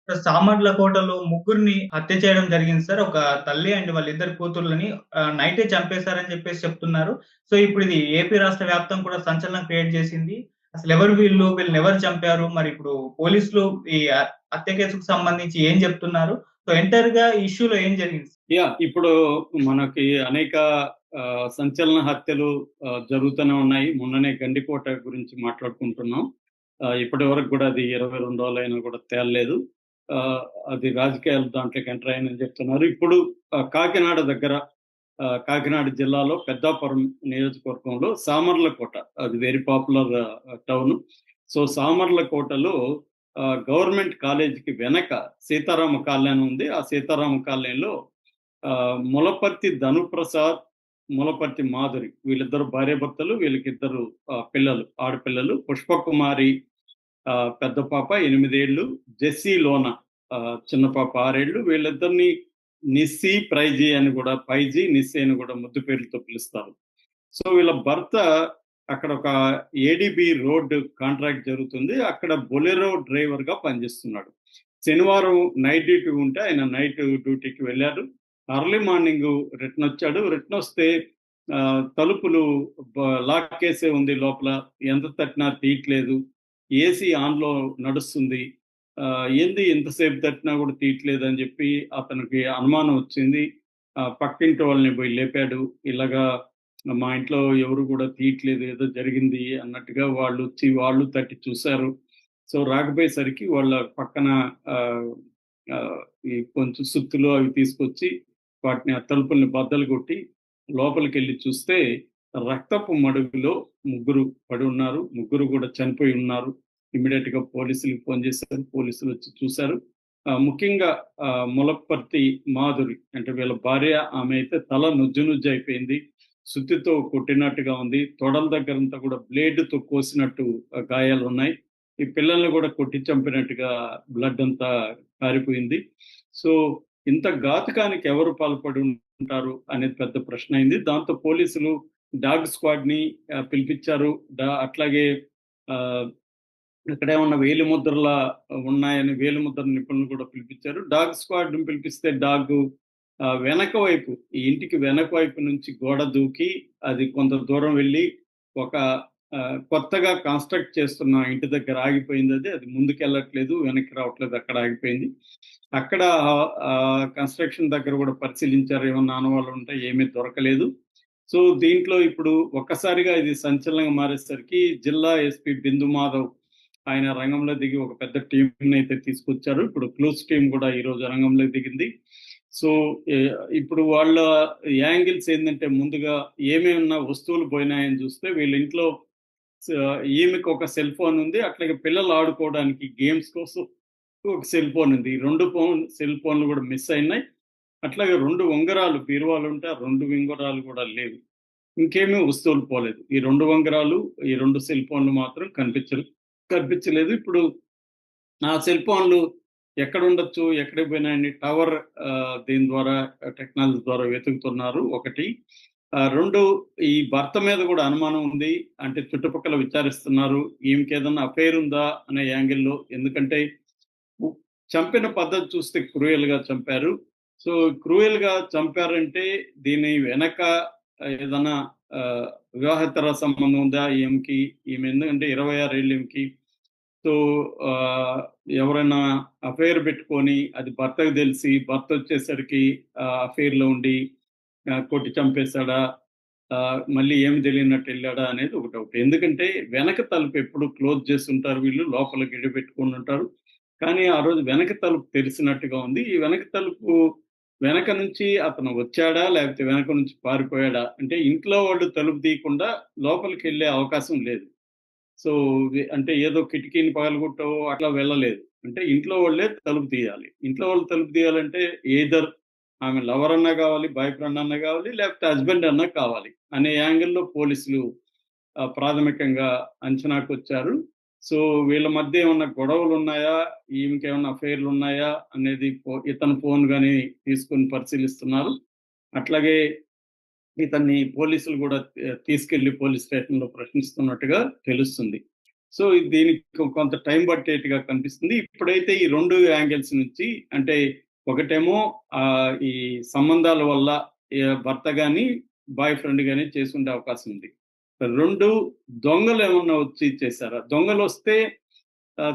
సామర్లకోటలో ముగ్గురిని హత్య చేయడం జరిగింది సార్. ఒక తల్లి అండ్ వాళ్ళిద్దరు కూతుర్లని నైటే చంపేశారని చెప్పేసి చెప్తున్నారు. సో, ఇప్పుడిది ఏపీ రాష్ట్ర వ్యాప్తం కూడా సంచలనం క్రియేట్ చేసింది. అసలెవరు వీళ్ళు? వీళ్ళనెవరు చంపారు? మరిప్పుడు పోలీసులు ఈ హత్య కేసుకు సంబంధించి ఏం చెప్తున్నారు? సో, ఎంటైర్‌గా ఈ ఇష్యూలో ఏం జరిగింది? ఇప్పుడు మనకి అనేక సంచలన హత్యలు జరుగుతూనే ఉన్నాయి. మొన్ననే గండికోట గురించి మాట్లాడుకుంటున్నాం. ఇప్పటివరకు కూడా అది 22 రోజులైనా కూడా తేలలేదు. అది రాజకీయాలు దాంట్లోకి ఎంటర్ అయ్యాయని చెప్తున్నారు. ఇప్పుడు కాకినాడ దగ్గర కాకినాడ జిల్లాలో పెద్దాపురం నియోజకవర్గంలో సామర్లకోట, అది వెరీ పాపులర్ టౌన్. సో, సామర్లకోటలో గవర్నమెంట్ కాలేజీకి వెనక సీతారామ కాలనీ ఉంది. ఆ సీతారామ కాలనీలో ములపర్తి ధనుప్రసాద్, ములపర్తి మాధురి, వీళ్ళిద్దరు భార్యాభర్తలు. వీళ్ళకిద్దరు పిల్లలు, ఆడపిల్లలు. పుష్పకుమారి పెద్ద పాప 8 ఏళ్ళు, జెస్సీ లోన చిన్న పాప 6 ఏళ్ళు. వీళ్ళిద్దరిని నిస్సి, ప్రైజీ అని కూడా, పైజీ, నిస్సి అని కూడా ముద్దు పేర్లతో పిలుస్తారు. సో, వీళ్ళ భర్త అక్కడ ఒక ఏడీబీ రోడ్ కాంట్రాక్ట్ జరుగుతుంది. అక్కడ బొలెరో డ్రైవర్ గా పనిచేస్తున్నాడు. శనివారం నైట్ డ్యూటీ ఉంటే ఆయన నైట్ డ్యూటీకి వెళ్ళారు. అర్లీ మార్నింగ్ రిటర్న్ వచ్చాడు. రిటర్న్ వస్తే తలుపులు లాక్ కేసే ఉంది. లోపల ఎంత తట్టినా తీయట్లేదు. ఏసీ ఆన్‌లో నడుస్తుంది. ఏంది ఇంతసేపు తట్టినా కూడా తీయట్లేదు అని చెప్పి అతనికి అనుమానం వచ్చింది. పక్కింటి వాళ్ళని పోయి లేపాడు. ఇలాగా మా ఇంట్లో ఎవరు కూడా తీయట్లేదు, ఏదో జరిగింది అన్నట్టుగా వాళ్ళు తట్టి చూశారు. సో, రాకపోయేసరికి వాళ్ళ పక్కన ఈ కొంచెం సుత్తులు అవి తీసుకొచ్చి వాటిని ఆ తలుపుల్ని బద్దలు కొట్టి లోపలికెళ్ళి చూస్తే రక్తపు మడుగులో ముగ్గురు పడి ఉన్నారు. ముగ్గురు కూడా చనిపోయి ఉన్నారు. ఇమ్మీడియేట్ గా పోలీసులకు ఫోన్ చేశారు. పోలీసులు వచ్చి చూశారు. ముఖ్యంగా ములప్పర్తి మాధురి అంటే వీళ్ళ భార్య, ఆమె అయితే తల నుజ్జు అయిపోయింది. సుత్తితో కొట్టినట్టుగా ఉంది. తొడల దగ్గరంతా కూడా బ్లేడ్‌తో కోసినట్టు గాయాలు ఉన్నాయి. ఈ పిల్లల్ని కూడా కొట్టి చంపినట్టుగా బ్లడ్ అంతా కారిపోయింది. సో, ఇంత ఘాతుకానికి ఎవరు పాల్పడి ఉంటారు అనేది పెద్ద ప్రశ్న అయింది. దాంతో పోలీసులు డాగ్ స్క్వాడ్‌ని పిలిపించారు. అట్లాగే ఇక్కడేమన్నా వేలిముద్రల ఉన్నాయని వేలిముద్ర నిపుణులు కూడా పిలిపించారు. డాగ్ స్క్వాడ్‌ని పిలిపిస్తే వెనక వైపు, ఈ ఇంటికి వెనక వైపు నుంచి గోడ దూకి అది కొంత దూరం వెళ్ళి ఒక కొత్తగా కన్‌స్ట్రక్ట్ చేస్తున్న ఇంటి దగ్గర ఆగిపోయిందది. అది ముందుకెళ్ళట్లేదు, వెనక్కి రావట్లేదు, అక్కడ ఆగిపోయింది. అక్కడ కన్‌స్ట్రక్షన్ దగ్గర కూడా పరిశీలించారు. ఏమన్నా ఆనవాళ్ళు ఉంటే ఏమీ దొరకలేదు. సో, దీంట్లో ఇప్పుడు ఒక్కసారిగా ఇది సంచలనంగా మారేసరికి జిల్లా ఎస్పీ బిందు మాధవ్ ఆయన రంగంలో దిగి ఒక పెద్ద టీంని అయితే తీసుకొచ్చారు. ఇప్పుడు క్లూస్ టీం కూడా ఈరోజు రంగంలో దిగింది. సో, ఇప్పుడు వాళ్ళ యాంగిల్స్ ఏందంటే, ముందుగా ఏమేమన్నా వస్తువులు పోయినాయని చూస్తే వీళ్ళ ఇంట్లో ఈమెకు ఒక సెల్ ఫోన్ ఉంది. అట్లాగే పిల్లలు ఆడుకోవడానికి గేమ్స్ కోసం ఒక సెల్ ఫోన్ ఉంది. ఈ 2 సెల్ ఫోన్లు కూడా మిస్ అయినాయి. అట్లాగే 2 ఉంగరాలు బీరువాలో ఉంటే ఆ 2 ఉంగరాలు కూడా లేవు. ఇంకేమీ వస్తువులు పోలేదు. ఈ 2 ఉంగరాలు, ఈ 2 సెల్ ఫోన్లు మాత్రం కనిపించలేదు. ఇప్పుడు ఆ సెల్ ఫోన్లు ఎక్కడుండొచ్చు, ఎక్కడికి పోయినాయని టవర్ దీని ద్వారా టెక్నాలజీ ద్వారా వెతుకుతున్నారు ఒకటి. 2 ఈ భర్త మీద కూడా అనుమానం ఉంది. అంటే చుట్టుపక్కల విచారిస్తున్నారు. ఈమెకేదన్నా అఫైర్ ఉందా అనే యాంగిల్‌లో. ఎందుకంటే చంపిన పద్ధతి చూస్తే క్రూయల్‌గా చంపారు. సో, క్రూయల్‌గా చంపారంటే దీని వెనక ఏదన్నా వివాహేతర సంబంధం ఉందా ఈమెకి? ఈమె ఎందుకంటే 26 ఏళ్ళు ఈమెకి. సో, ఎవరైనా అఫైర్ పెట్టుకొని అది భర్తకు తెలిసి భర్త వచ్చేసరికి అఫైర్‌లో ఉండి కొట్టి చంపేసాడా? మళ్ళీ ఏమి తెలియనట్టు వెళ్ళాడా అనేది ఒక డౌట్. ఎందుకంటే వెనక తలుపు ఎప్పుడు క్లోజ్ చేసుంటారు వీళ్ళు. లోపల గడి పెట్టుకొని ఉంటారు. కానీ ఆ రోజు వెనక తలుపు తెరిసినట్టుగా ఉంది. ఈ వెనక తలుపు వెనక నుంచి అతను వచ్చాడా? లేకపోతే వెనక నుంచి పారిపోయాడా? అంటే ఇంట్లో వాళ్ళు తలుపు తీయకుండా లోపలికెళ్ళే అవకాశం లేదు. సో, అంటే ఏదో కిటికీని పగలగొట్టో అట్లా వెళ్ళలేదు. అంటే ఇంట్లో వాళ్ళే తలుపు తీయాలి. ఇంట్లో వాళ్ళు తలుపు తీయాలంటే ఎయిదర్ ఆమె లవర్ అన్నా కావాలి, బాయ్ ఫ్రెండ్ అన్నా కావాలి, లేకపోతే హస్బెండ్ అన్నా కావాలి అనే యాంగిల్‌లో పోలీసులు ప్రాథమికంగా అంచనాకొచ్చారు. సో, వీళ్ళ మధ్య ఏమన్నా గొడవలున్నాయా? ఈమెకేమన్నా అఫైర్‌లున్నాయా? అనేది ఇతని ఫోన్ గాని తీసుకొని పరిశీలిస్తున్నారు. అట్లాగే ఇతన్ని పోలీసులు కూడా తీసుకెళ్లి పోలీస్ స్టేషన్‌లో ప్రశ్నిస్తున్నట్టుగా తెలుస్తుంది. సో దీనికి కొంత టైం పట్టేట్టుగా కనిపిస్తుంది. ఇప్పుడైతే ఈ 2 యాంగిల్స్ నుంచి అంటే ఒకటేమో ఈ సంబంధాల వల్ల భర్త గాని, బాయ్ ఫ్రెండ్ గాని చేసుకునే అవకాశం ఉంది. 2 దొంగలేమన్నా వచ్చి చేశారా? దొంగలొస్తే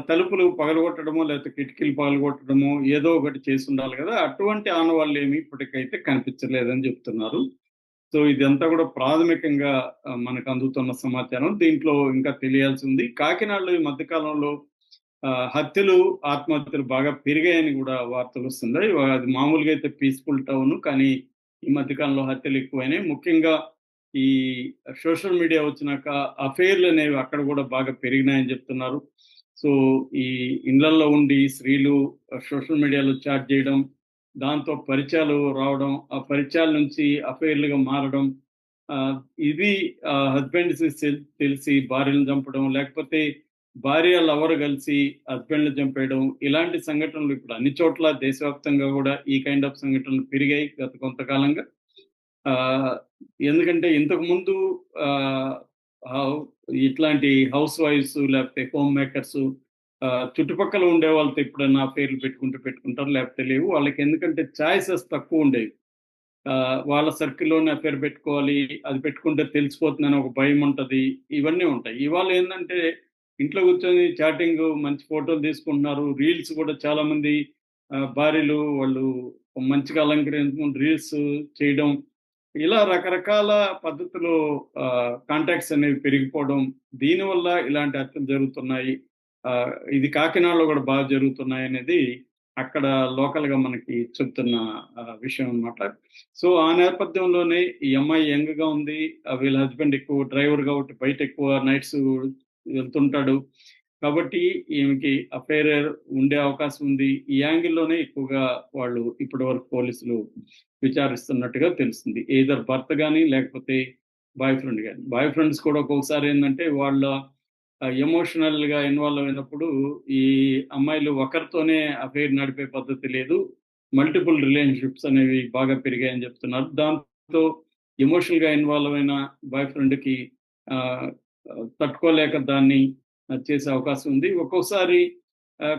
తలుపులు పగలగొట్టడమో, లేకపోతే కిటికీలు పగలగొట్టడమో ఏదో ఒకటి చేసుండాలి గదా! అటువంటి ఆనవాళ్ళేమి ఇప్పటికైతే కనిపించలేదని జెప్తున్నారు. సో ఇదంతా గూడా ప్రాథమికంగా మనకు అందుతున్న సమాచారం. దీంట్లో ఇంకా తెలియాల్సింది. కాకినాడలో ఈ మధ్య కాలంలో హత్యలు, ఆత్మహత్యలు బాగా పెరిగాయని గూడా వార్తలొస్తున్నాయి. అది మామూలుగా అయితే పీస్‌ఫుల్ టౌను. కానీ ఈ మధ్య కాలంలో హత్యలు ఎక్కువైనాయి. ముఖ్యంగా ఈ సోషల్ మీడియా వచ్చినాక అఫెయిర్‌లనేవి అక్కడ గూడా బాగా పెరిగినాయని జెప్తున్నారు. సో ఈ ఇళ్ళల్లో ఉండి స్త్రీలు సోషల్ మీడియాలో చాట్ జేయడం, దాంతో పరిచయాలు రావడం, ఆ పరిచయాల నుంచి అఫెయిర్‌లుగా మారడం, ఆహ్, ఇది హస్బెండ్స్‌కి తెలిసి భార్యలను చంపడం, లేకపోతే భార్య, లవర్ కలిసి హస్బెండ్‌ని చంపేయడం, ఇలాంటి సంఘటనలు ఇప్పుడు అన్ని చోట్ల దేశవ్యాప్తంగా గూడా ఈ కైండ్ ఆఫ్ సంఘటనలు పెరిగాయి గత కొంతకాలంగా. ఆహ్, ఎందుకంటే ఇంతకుముందు ఆహ్, హౌ ఇట్లాంటి హౌస్ వైఫ్స్ లేకపోతే హోమ్ మేకర్స్ చుట్టుపక్కల ఉండే వాళ్ళతో ఎప్పుడన్నా పేర్లు పెట్టుకుంటారు. లేకపోతే లేవు. వాళ్ళకెందుకంటే చాయిసెస్ తక్కువుండేవి. వాళ్ళ సర్కిల్‌లోనే అఫైర్ పెట్టుకోవాలి. అది పెట్టుకుంటే తెలిసిపోతుందని ఒక భయముంటది. ఇవన్నీ ఉంటాయి. ఇవాళ ఏందంటే ఇంట్లో కూర్చొని చాటింగు, మంచి ఫోటోలు తీసుకుంటున్నారు. రీల్స్ కూడా చాలామంది భార్యలు వాళ్ళు మంచిగా అలంకరించుకొని రీల్స్ చేయడం. ఇలా రకరకాల పద్ధతిలో కాంటాక్ట్స్ అనేవి పెరిగిపోవడం. దీనివల్ల ఇలాంటి హత్యలు జరుగుతున్నాయి. ఇది కాకినాడలో కూడా బాగా జరుగుతున్నాయనేది అక్కడ లోకల్‌గా మనకి చెప్తున్న విషయం అన్నమాట. సో, ఆ నేపథ్యంలోనే ఈ అమ్మాయి యంగ్‌గా ఉంది. వీళ్ళ హస్బెండ్ ఎక్కువ డ్రైవర్ కాబట్టి బయట ఎక్కువ నైట్స్ వెళ్తుంటాడు. కాబట్టి ఈమెకి అఫైర్ ఉండే అవకాశం ఉంది. ఈ యాంగిల్‌లోనే ఎక్కువగా వాళ్ళు ఇప్పటివరకు పోలీసులు విచారిస్తున్నట్టుగా తెలుస్తుంది. ఎయిదర్ భర్త గాని, లేకపోతే బాయ్ ఫ్రెండ్ గాని. బాయ్ ఫ్రెండ్స్ కూడా ఒక్కొక్కసారి ఏందంటే వాళ్ళ ఎమోషనల్‌గా ఇన్వాల్వ్ అయినప్పుడు ఈ అమ్మాయిలు ఒకరితోనే అఫైర్ నడిపే పద్ధతి లేదు. మల్టిపుల్ రిలేషన్‌షిప్స్ అనేవి బాగా పెరిగాయని చెప్తున్నారు. దాంతో ఎమోషనల్‌గా ఇన్వాల్వ్ అయిన బాయ్ ఫ్రెండ్‌కి ఆహ్, తట్టుకోలేక దాన్ని చేసే అవకాశం ఉంది. ఒక్కొక్కసారి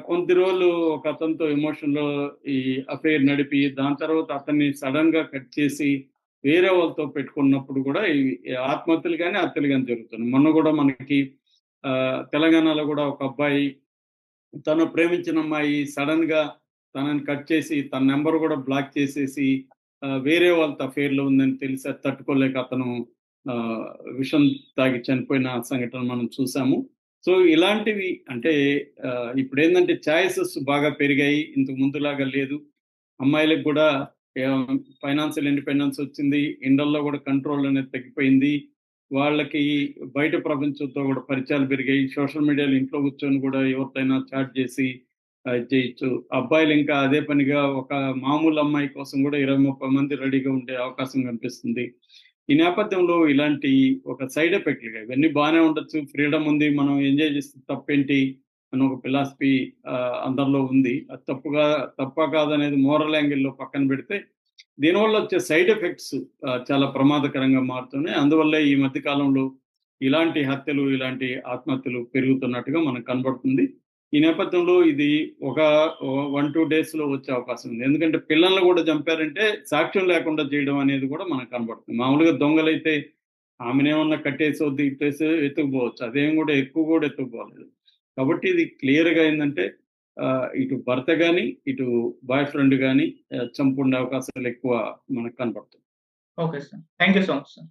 కొద్ది రోజులు ఒక అతనితో ఎమోషన్‌లో ఈ అఫైర్ నడిపి దాని తర్వాత అతన్ని సడెన్‌గా కట్ చేసి వేరే వాళ్ళతో పెట్టుకున్నప్పుడు కూడా ఈ ఆత్మహత్యలు గాని, హత్యలు గాని జరుగుతున్నాయి. మొన్న కూడా మనకి తెలంగాణలో కూడా ఒక అబ్బాయి తను ప్రేమించిన అమ్మాయి సడెన్‌గా తనని కట్ చేసి తన నంబర్ కూడా బ్లాక్ చేసేసి వేరే వాళ్ళతో అఫైర్‌లో ఉందని తెలిసి అది తట్టుకోలేక అతను ఆహ్, విషం తాగి చనిపోయిన సంఘటన మనం చూసాము. సో, ఇలాంటివి అంటే ఇప్పుడేందంటే చాయిసెస్ బాగా పెరిగాయి. ఇంతకు ముందులాగా లేదు. అమ్మాయిలకు గూడా ఫైనాన్షియల్ ఇండిపెండెన్స్ వచ్చింది. ఇండ్లల్లో గూడా కంట్రోల్ అనేది తగ్గిపోయింది. వాళ్ళకి బయట ప్రపంచంతో గూడా పరిచయాలు పెరిగాయి. సోషల్ మీడియాలో ఇంట్లో కూర్చొని గూడా ఎవరితోనైనా చాట్ జేసి ఇది చేయొచ్చు. అబ్బాయిలు ఇంకా అదే పనిగా ఒక మామూలు అమ్మాయి కోసం గూడా 20, 30 మంది రెడీగా ఉండే అవకాశం కనిపిస్తుంది. ఈ నేపథ్యంలో ఇలాంటి ఒక సైడ్ ఎఫెక్ట్‌లుగా ఇవన్నీ బానే ఉండొచ్చు. ఫ్రీడమ్ ఉంది. మనం ఎంజాయ్ చేస్తే తప్పేంటి అని ఒక ఫిలాసఫీ అందరిలో ఉంది. అది తప్పా కాదనేది మోరల్ యాంగిల్‌లో పక్కన పెడితే, దీనివల్ల వచ్చే సైడ్ ఎఫెక్ట్స్ చాలా ప్రమాదకరంగా మారుతున్నాయి. అందువల్లే ఈ మధ్య కాలంలో ఇలాంటి హత్యలు, ఇలాంటి ఆత్మహత్యలు పెరుగుతున్నట్టుగా మనకు కనబడుతుంది. ఈ నేపథ్యంలో ఇది ఒక 1, 2 డేస్‌లో వచ్చే అవకాశం ఉంది. ఎందుకంటే పిల్లల్ని కూడా చంపారంటే సాక్ష్యం లేకుండా చేయడం అనేది కూడా మనకు కనబడుతుంది. మామూలుగా దొంగలైతే ఆమెనేమన్నా కట్టేసో, తిట్టేసో ఎత్తుకుపోవచ్చు. అదేం కూడా ఎక్కువ కూడా ఎత్తుకుపోలేదు. కాబట్టి ఇది క్లియర్‌గా ఏందంటే ఇటు భర్త గాని, ఇటు బాయ్ ఫ్రెండ్ గాని చంపుండే అవకాశాలు ఎక్కువ మనకు కనపడుతుంది. Okay sir. Thank you so much sir.